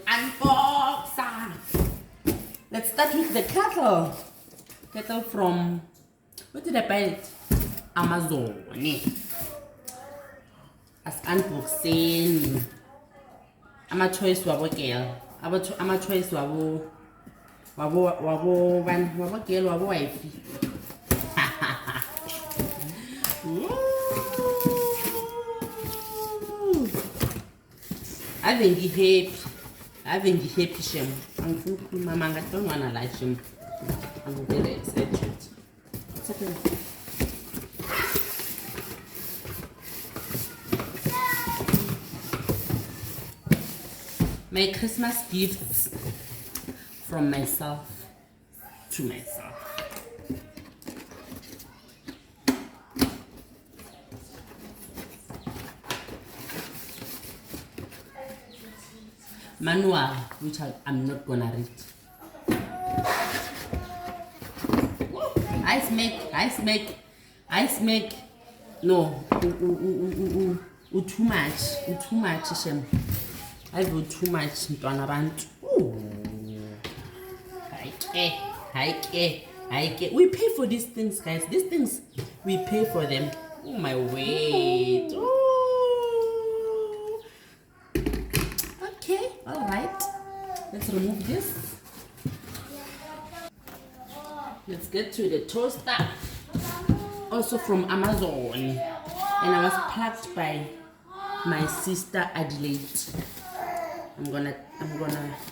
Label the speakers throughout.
Speaker 1: unbox. Let's start with the kettle. Kettle from, where did I buy it? Amazon. As unboxing. I'm a choice wabo girl. I'm a choice wabo girl wabo wifey. I think he happy shem. I'm full mama. I don't wanna like him. I'm very excited. It's okay. My Christmas gifts from myself to myself. Manual, which I'm not gonna read. Ice make. No, too much, Shem. I do too much into an abantu. Hi. We pay for these things, guys. These things, we pay for them. Oh my wait. Okay, all right. Let's remove this. Let's get to the toaster. Also from Amazon. And I was plugged by my sister Adelaide. I'm gonna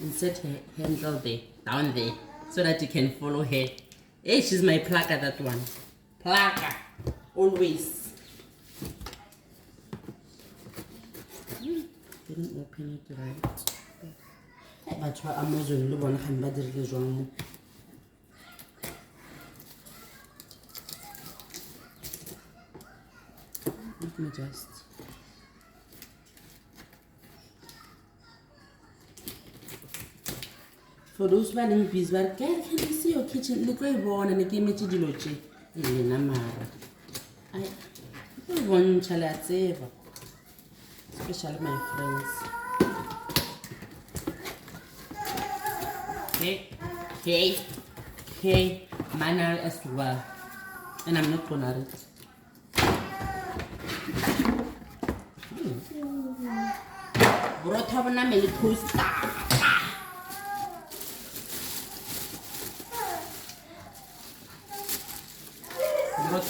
Speaker 1: insert her handle down there, so that you can follow her. Hey, she's my plugger, that one. Plugger, always. Didn't open it right. But try Amazon. Let me just. For those running bees, but can you see your kitchen? Look, I want and give me to the loche. I want to especially my friends. Okay, manner as well. And I'm not gonna read. Brought up a many toaster.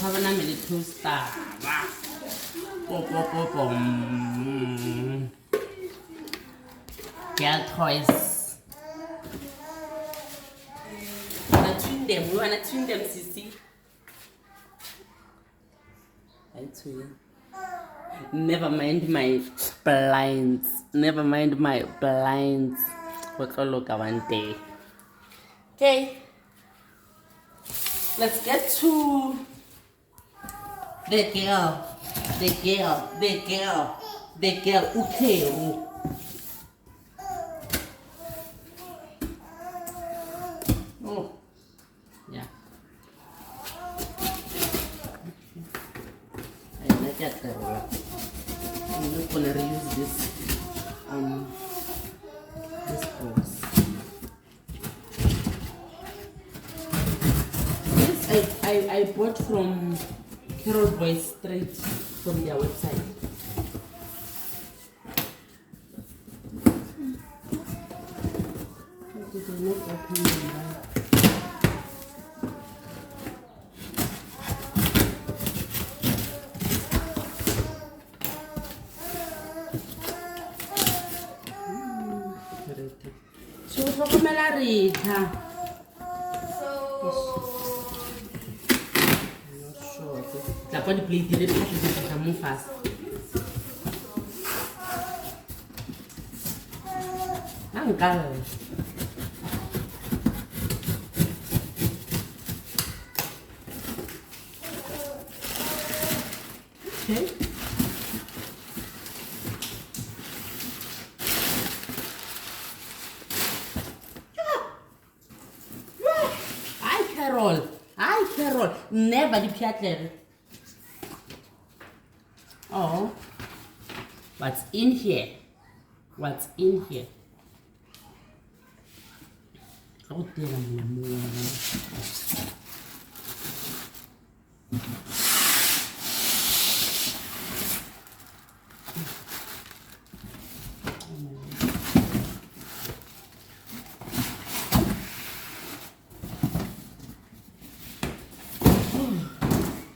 Speaker 1: Havana military star. Girl toys. We wanna twin them, Sissy. I tell you. Never mind my blinds. What all look one day. Okay. Let's get to the girl, Ukero. Oh, yeah. I like that girl. I'm not gonna reuse this box. This I bought from Carol Boys straight from their website. How did I not open them? So, la poi di plate di facciamo fast. Angkal. Okay. Carol, never the piatle. Oh, what's in here? Aku tira mina mua.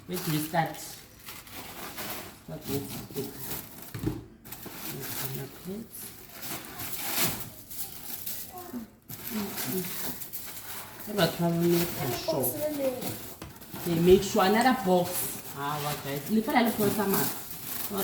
Speaker 1: Where do we start? Start with it. About 12 minutes for sure. They make sure another box. Ah, what guys? Look at the first time. Or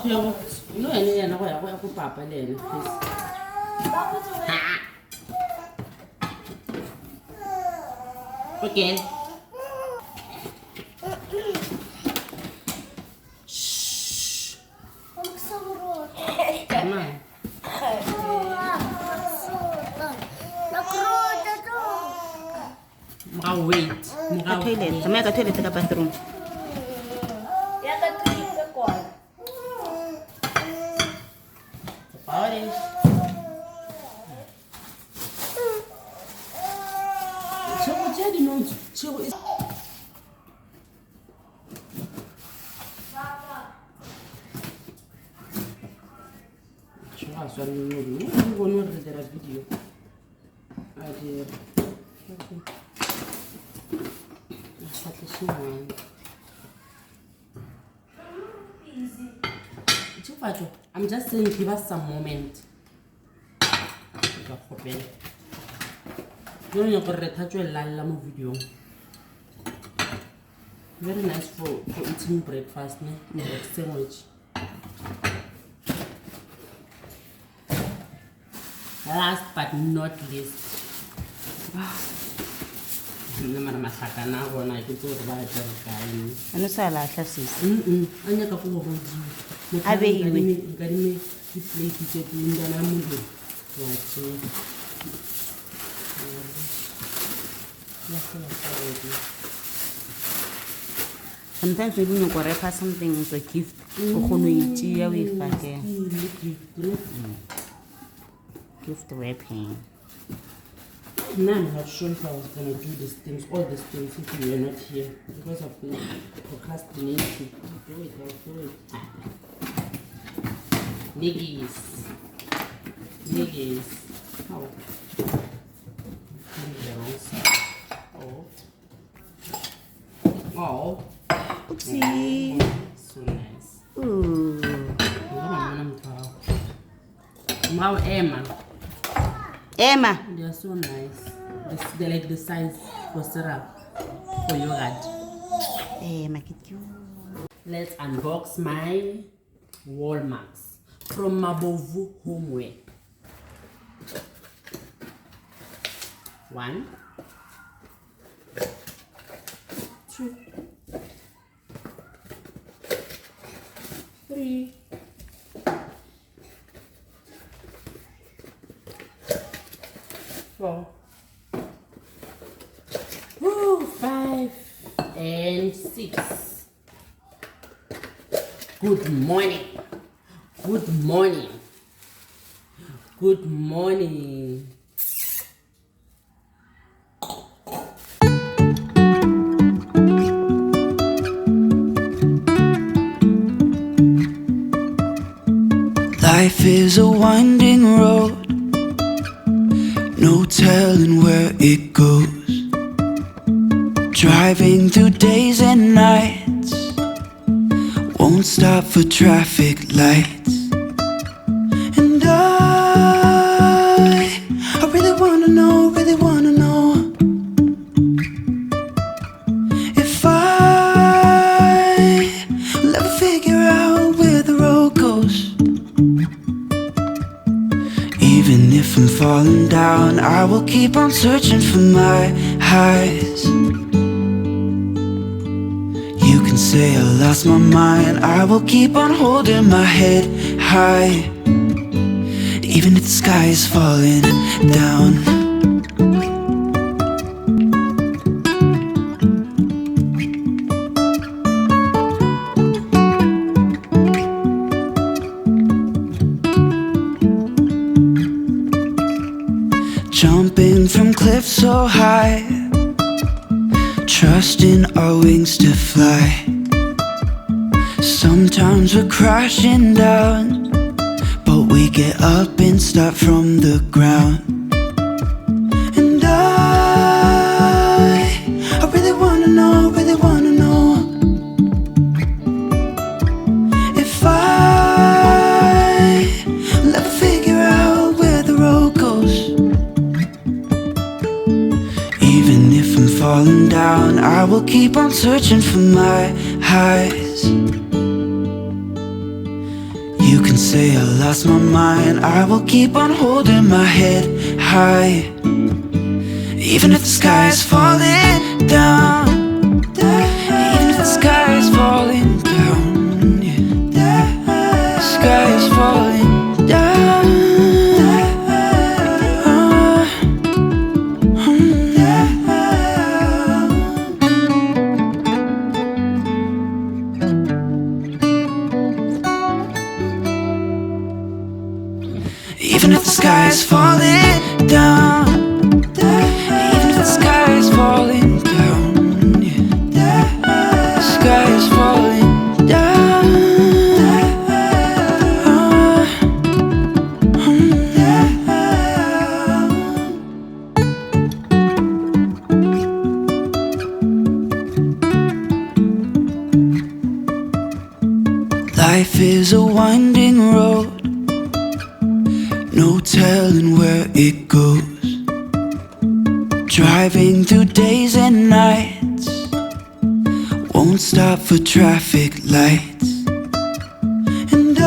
Speaker 1: no, any and I will papa then. Okay. Shh. Come on. Wait.
Speaker 2: Toilet. Sama ka toilet ka bathroom.
Speaker 1: Video. I'm just saying, give us some moment. Video. Very nice for eating breakfast, sandwich. Last but not least,
Speaker 2: Ano sala siya sis?
Speaker 1: Anya ka po ho ji.
Speaker 2: Abe iwe.
Speaker 1: Ngarime i-plate tse pinda na mulo. Wache.
Speaker 2: Sometimes we don't know something is a gift. Gift wrapping.
Speaker 1: None have shown how I was going to do these things, all these things, if you were not here. Because I've been procrastinating. Do it, I'll do it. Niggies. How? Oh.
Speaker 2: Oopsie.
Speaker 1: So nice.
Speaker 2: Ooh.
Speaker 1: Wow, Emma. They are so nice. They're like the size for syrup, for yogurt. Let's unbox my wall marks from Mabovu Homeware. 1, 2, 3, 4, 5, and 6. Good morning. Good morning. Good morning.
Speaker 3: Life is a winding road, no telling where it goes. Driving through days and nights, won't stop for traffic lights. And I really wanna know if I'll ever if I'm falling down, I will keep on searching for my highs. You can say I lost my mind, I will keep on holding my head high, even if the sky is falling down. Jumping from cliffs so high, trusting our wings to fly. Sometimes we're crashing down, but we get up and start from the ground. And I really wanna know, really wanna know if I'll ever figure out where the road goes. Even if I'm falling down, I will keep on searching for my highs. You can say I lost my mind, I will keep on holding my head high, even if the sky is falling down. Even if the sky is falling down, yeah. The sky is falling down. Even if the sky is falling down, even if the sky is falling down, yeah. The sky is falling down. Life is a winding road, no telling where it goes. Driving through days and nights, won't stop for traffic lights. And I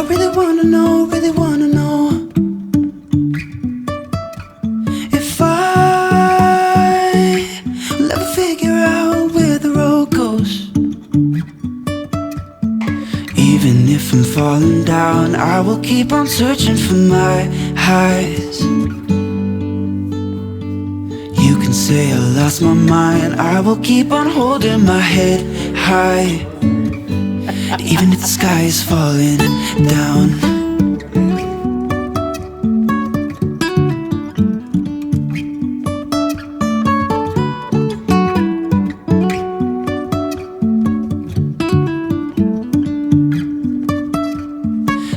Speaker 3: really wanna know, really wanna know if I'll ever figure out where the road goes. Even if I'm falling down, I will keep on searching for my highs. You can say I lost my mind, I will keep on holding my head high, even if the sky is falling down.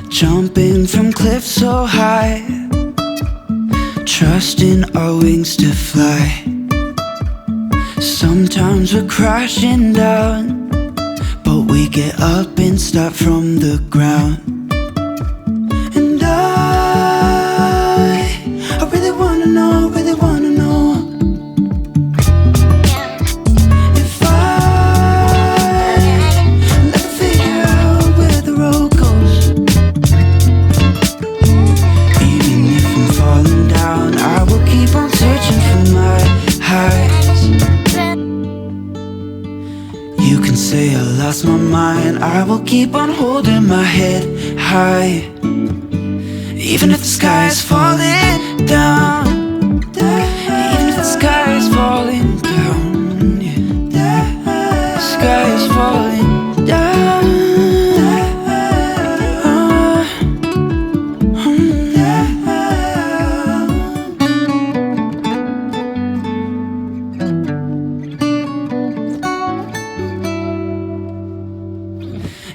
Speaker 3: Jumping from cliffs so high, trusting our wings to fly. Sometimes we're crashing down, but we get up and start from the ground. And I really wanna know, really wanna know if I'll ever figure out where the road goes. Even if I'm falling down, I will keep on searching for my highs. You can say I lost my mind, I will keep on holding my head high, even if the sky is falling down. Even if the sky is falling down, yeah. The sky is falling down.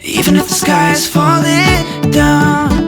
Speaker 3: Even if the sky is falling down.